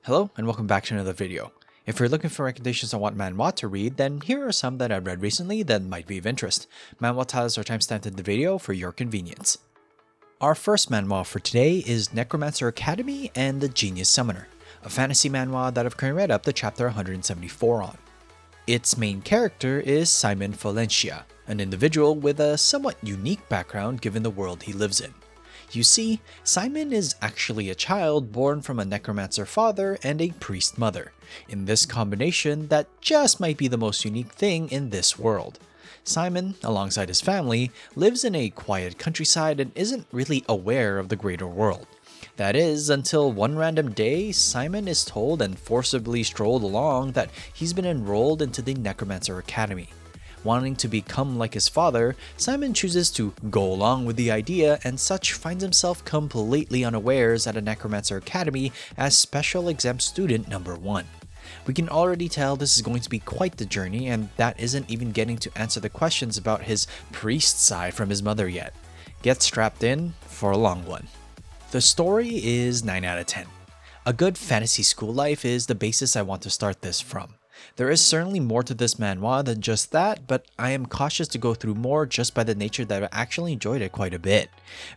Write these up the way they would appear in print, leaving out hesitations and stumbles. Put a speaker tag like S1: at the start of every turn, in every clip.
S1: Hello and welcome back to another video. If you're looking for recommendations on what manhwa to read, then here are some that I've read recently that might be of interest. Manhwa titles are timestamped in the video for your convenience. Our first manhwa for today is Necromancer Academy and the Genius Summoner, a fantasy manhwa that I've currently read up to chapter 174 on. Its main character is Simon Valencia, an individual with a somewhat unique background given the world he lives in. You see, Simon is actually a child born from a necromancer father and a priest mother. In this combination, that just might be the most unique thing in this world. Simon, alongside his family, lives in a quiet countryside and isn't really aware of the greater world. That is, until one random day, Simon is told and forcibly strolled along that he's been enrolled into the Necromancer Academy. Wanting to become like his father, Simon chooses to go along with the idea and such finds himself completely unawares at a Necromancer Academy as special exempt student number 1. We can already tell this is going to be quite the journey, and that isn't even getting to answer the questions about his priest side from his mother yet. Get strapped in for a long one. The story is 9 out of 10. A good fantasy school life is the basis I want to start this from. There is certainly more to this manhwa than just that, but I am cautious to go through more just by the nature that I actually enjoyed it quite a bit.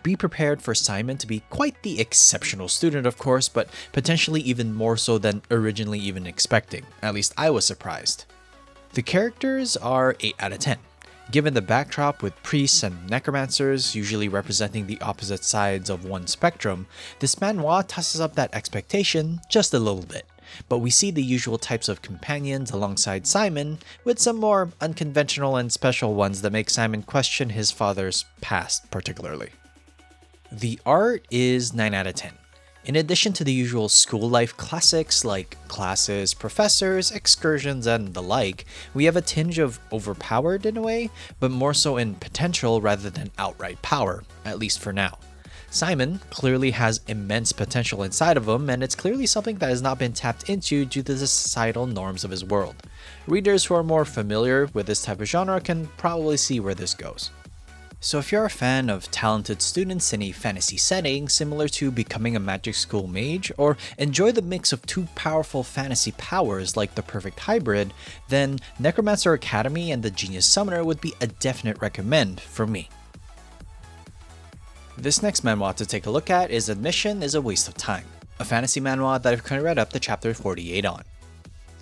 S1: Be prepared for Simon to be quite the exceptional student, of course, but potentially even more so than originally even expecting. At least I was surprised. The characters are 8 out of 10. Given the backdrop with priests and necromancers usually representing the opposite sides of one spectrum, this manhwa tosses up that expectation just a little bit. But we see the usual types of companions alongside Simon, with some more unconventional and special ones that make Simon question his father's past particularly. The art is 9 out of 10. In addition to the usual school life classics like classes, professors, excursions, and the like, we have a tinge of overpowered in a way, but more so in potential rather than outright power, at least for now. Simon clearly has immense potential inside of him, and it's clearly something that has not been tapped into due to the societal norms of his world. Readers who are more familiar with this type of genre can probably see where this goes. So if you're a fan of talented students in a fantasy setting similar to becoming a magic school mage, or enjoy the mix of two powerful fantasy powers like the perfect hybrid, then Necromancer Academy and the Genius Summoner would be a definite recommend for me. This next manhwa to take a look at is Admission is a Waste of Time, a fantasy manhwa that I've currently read up to chapter 48 on.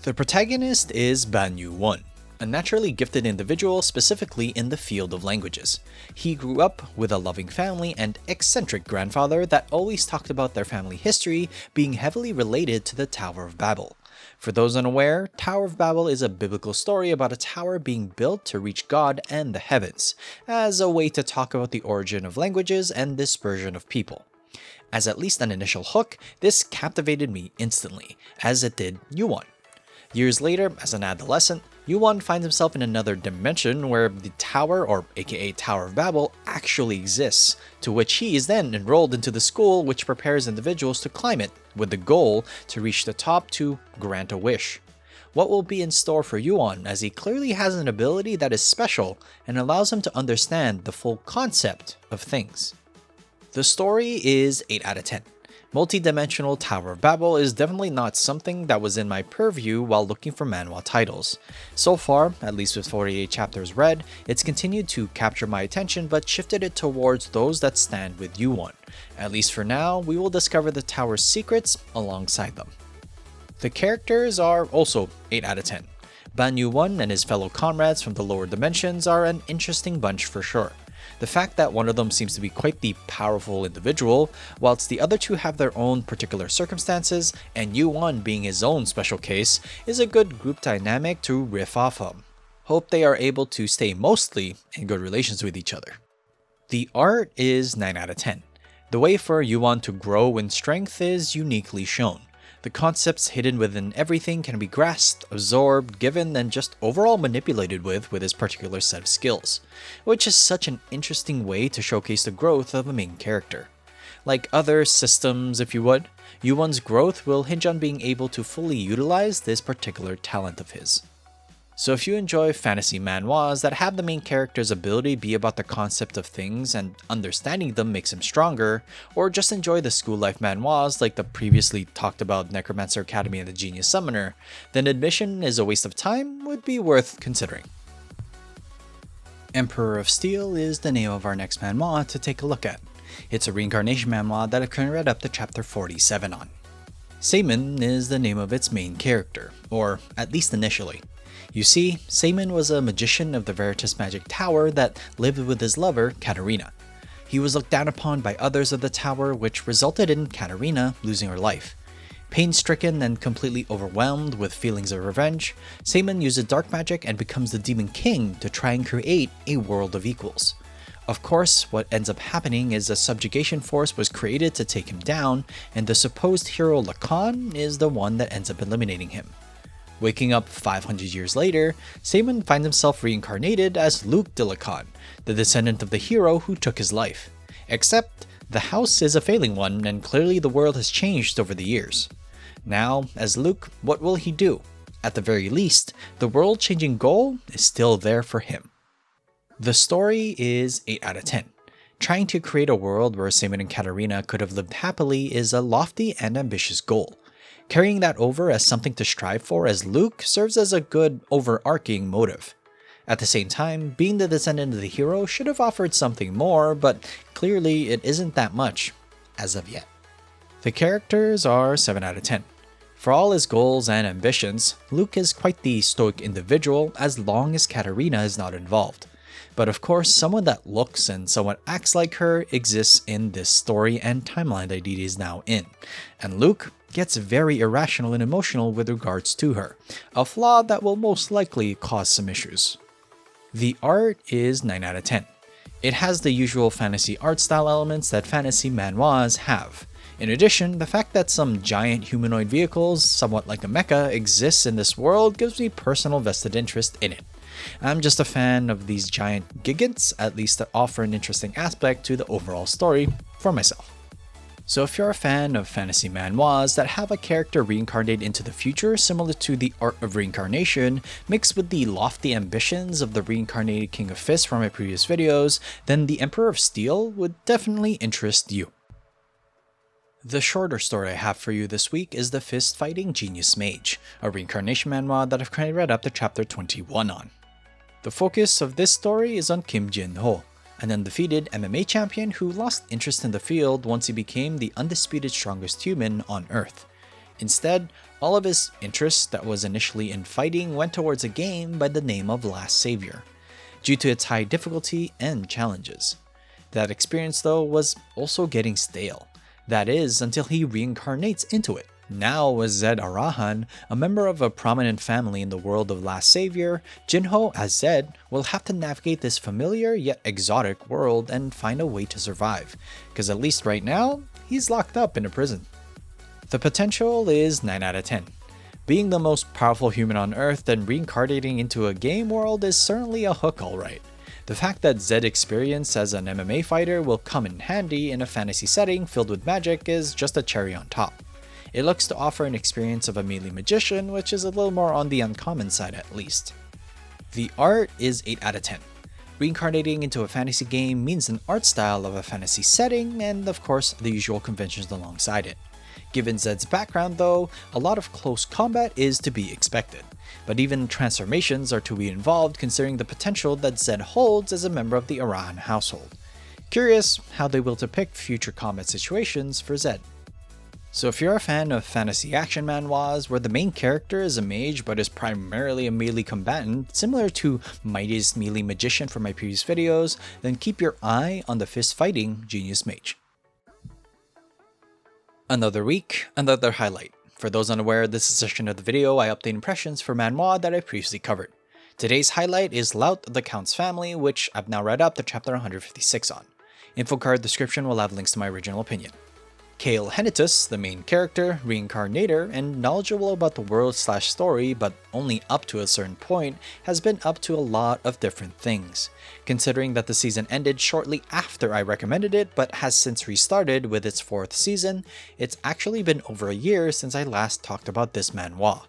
S1: The protagonist is Manhwa, a naturally gifted individual specifically in the field of languages. He grew up with a loving family and eccentric grandfather that always talked about their family history being heavily related to the Tower of Babel. For those unaware, Tower of Babel is a biblical story about a tower being built to reach God and the heavens, as a way to talk about the origin of languages and dispersion of people. As at least an initial hook, this captivated me instantly, as it did Yuan. Years later, as an adolescent, Yuan finds himself in another dimension where the tower, or aka Tower of Babel, actually exists, to which he is then enrolled into the school which prepares individuals to climb it, with the goal to reach the top to grant a wish. What will be in store for Yuan, as he clearly has an ability that is special and allows him to understand the full concept of things. The story is 8 out of 10. Multi-dimensional Tower of Babel is definitely not something that was in my purview while looking for manhwa titles. So far, at least with 48 chapters read, it's continued to capture my attention but shifted it towards those that stand with Yuan. At least for now, we will discover the tower's secrets alongside them. The characters are also 8 out of 10. Manhwa and his fellow comrades from the lower dimensions are an interesting bunch for sure. The fact that one of them seems to be quite the powerful individual, whilst the other two have their own particular circumstances, and Yuan being his own special case, is a good group dynamic to riff off of. Hope they are able to stay mostly in good relations with each other. The art is 9 out of 10. The way for Yuan to grow in strength is uniquely shown. The concepts hidden within everything can be grasped, absorbed, given, and just overall manipulated with his particular set of skills, which is such an interesting way to showcase the growth of a main character. Like other systems, if you would, Yuan's growth will hinge on being able to fully utilize this particular talent of his. So if you enjoy fantasy manhwas that have the main character's ability be about the concept of things and understanding them makes him stronger, or just enjoy the school life manhwas like the previously talked about Necromancer Academy and the Genius Summoner, then admission is a waste of time would be worth considering. Emperor of Steel is the name of our next manhwa to take a look at. It's a reincarnation manhwa that I've currently read up to chapter 47 on. Seimin is the name of its main character, or at least initially. You see, Seimin was a magician of the Veritas Magic Tower that lived with his lover, Katarina. He was looked down upon by others of the tower, which resulted in Katarina losing her life. Pain-stricken and completely overwhelmed with feelings of revenge, Seimin uses dark magic and becomes the Demon King to try and create a world of equals. Of course, what ends up happening is a subjugation force was created to take him down, and the supposed hero Lacan is the one that ends up eliminating him. Waking up 500 years later, Seimin finds himself reincarnated as Luke de Lacan, the descendant of the hero who took his life. Except, the house is a failing one, and clearly the world has changed over the years. Now, as Luke, what will he do? At the very least, the world-changing goal is still there for him. The story is 8 out of 10. Trying to create a world where Seimin and Katarina could have lived happily is a lofty and ambitious goal. Carrying that over as something to strive for as Luke serves as a good overarching motive. At the same time, being the descendant of the hero should have offered something more, but clearly it isn't that much, as of yet. The characters are 7 out of 10. For all his goals and ambitions, Luke is quite the stoic individual as long as Katarina is not involved. But of course, someone that looks and somewhat acts like her exists in this story and timeline that he is now in, and Luke gets very irrational and emotional with regards to her, a flaw that will most likely cause some issues. The art is 9 out of 10. It has the usual fantasy art style elements that fantasy manhwas have. In addition, the fact that some giant humanoid vehicles, somewhat like a mecha, exists in this world gives me personal vested interest in it. I'm just a fan of these giant gigants, at least that offer an interesting aspect to the overall story for myself. So if you're a fan of fantasy manhwas that have a character reincarnate into the future similar to the art of reincarnation, mixed with the lofty ambitions of the reincarnated King of Fists from my previous videos, then the Emperor of Steel would definitely interest you. The shorter story I have for you this week is the Fistfighting Genius Mage, a reincarnation manhwa that I've currently read up to chapter 21 on. The focus of this story is on Kim Jin-ho, an undefeated MMA champion who lost interest in the field once he became the undisputed strongest human on Earth. Instead, all of his interest that was initially in fighting went towards a game by the name of Last Savior, due to its high difficulty and challenges. That experience though was also getting stale. That is, until he reincarnates into it. Now as Zed Arahan, a member of a prominent family in the world of Last Savior, Jinho as Zed will have to navigate this familiar yet exotic world and find a way to survive, because at least right now, he's locked up in a prison. The potential is 9 out of 10. Being the most powerful human on Earth and reincarnating into a game world is certainly a hook alright. The fact that Zed's experience as an MMA fighter will come in handy in a fantasy setting filled with magic is just a cherry on top. It looks to offer an experience of a melee magician, which is a little more on the uncommon side at least. The art is 8 out of 10. Reincarnating into a fantasy game means an art style of a fantasy setting and of course the usual conventions alongside it. Given Zed's background though, a lot of close combat is to be expected, but even transformations are to be involved considering the potential that Zed holds as a member of the Arahan household. Curious how they will depict future combat situations for Zed. So if you're a fan of fantasy action manhwas where the main character is a mage but is primarily a melee combatant, similar to Mighty's melee magician from my previous videos, then keep your eye on the Fistfighting Genius Mage. Another week, another highlight. For those unaware, this is a section of the video I update impressions for manhwa that I previously covered. Today's highlight is Lout the Count's Family, which I've now read up to chapter 156 on. Info card description will have links to my original opinion. Kale Henitus, the main character, reincarnator, and knowledgeable about the world/story but only up to a certain point, has been up to a lot of different things. Considering that the season ended shortly after I recommended it but has since restarted with its 4th season, it's actually been over a year since I last talked about this manhwa.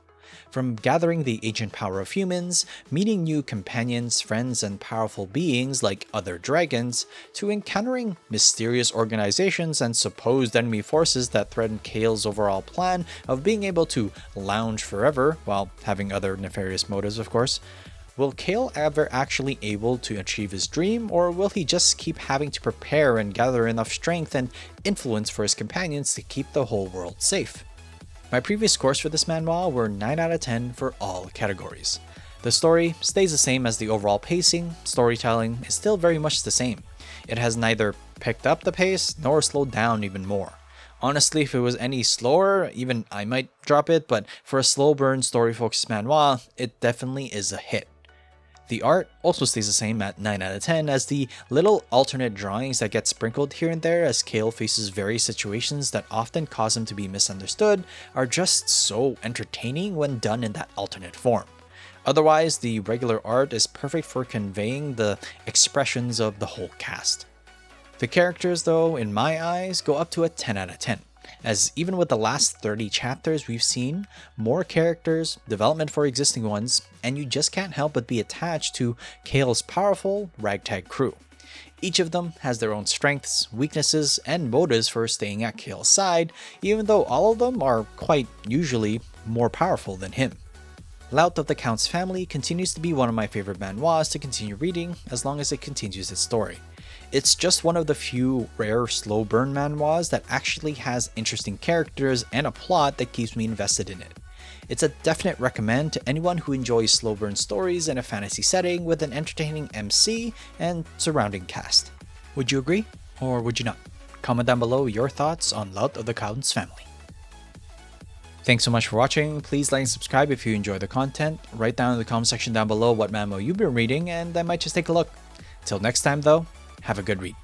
S1: From gathering the ancient power of humans, meeting new companions, friends, and powerful beings like other dragons, to encountering mysterious organizations and supposed enemy forces that threaten Kale's overall plan of being able to lounge forever, while having other nefarious motives of course. Will Kale ever actually able to achieve his dream, or will he just keep having to prepare and gather enough strength and influence for his companions to keep the whole world safe? My previous scores for this manhwa were 9 out of 10 for all categories. The story stays the same as the overall pacing, storytelling is still very much the same. It has neither picked up the pace nor slowed down even more. Honestly, if it was any slower, even I might drop it, but for a slow burn story-focused manhwa, it definitely is a hit. The art also stays the same at 9 out of 10, as the little alternate drawings that get sprinkled here and there as Kale faces various situations that often cause him to be misunderstood are just so entertaining when done in that alternate form. Otherwise, the regular art is perfect for conveying the expressions of the whole cast. The characters, though, in my eyes, go up to a 10 out of 10. As even with the last 30 chapters we've seen, more characters, development for existing ones, and you just can't help but be attached to Kale's powerful ragtag crew. Each of them has their own strengths, weaknesses, and motives for staying at Kale's side, even though all of them are quite usually more powerful than him. Lout of the Count's Family continues to be one of my favorite manhwas to continue reading as long as it continues its story. It's just one of the few rare slow burn manhwas that actually has interesting characters and a plot that keeps me invested in it. It's a definite recommend to anyone who enjoys slow burn stories in a fantasy setting with an entertaining MC and surrounding cast. Would you agree, or would you not? Comment down below your thoughts on Lout of the Count's Family. Thanks so much for watching. Please like and subscribe if you enjoy the content. Write down in the comment section down below what manhwa you've been reading and I might just take a look. Till next time though, have a good read.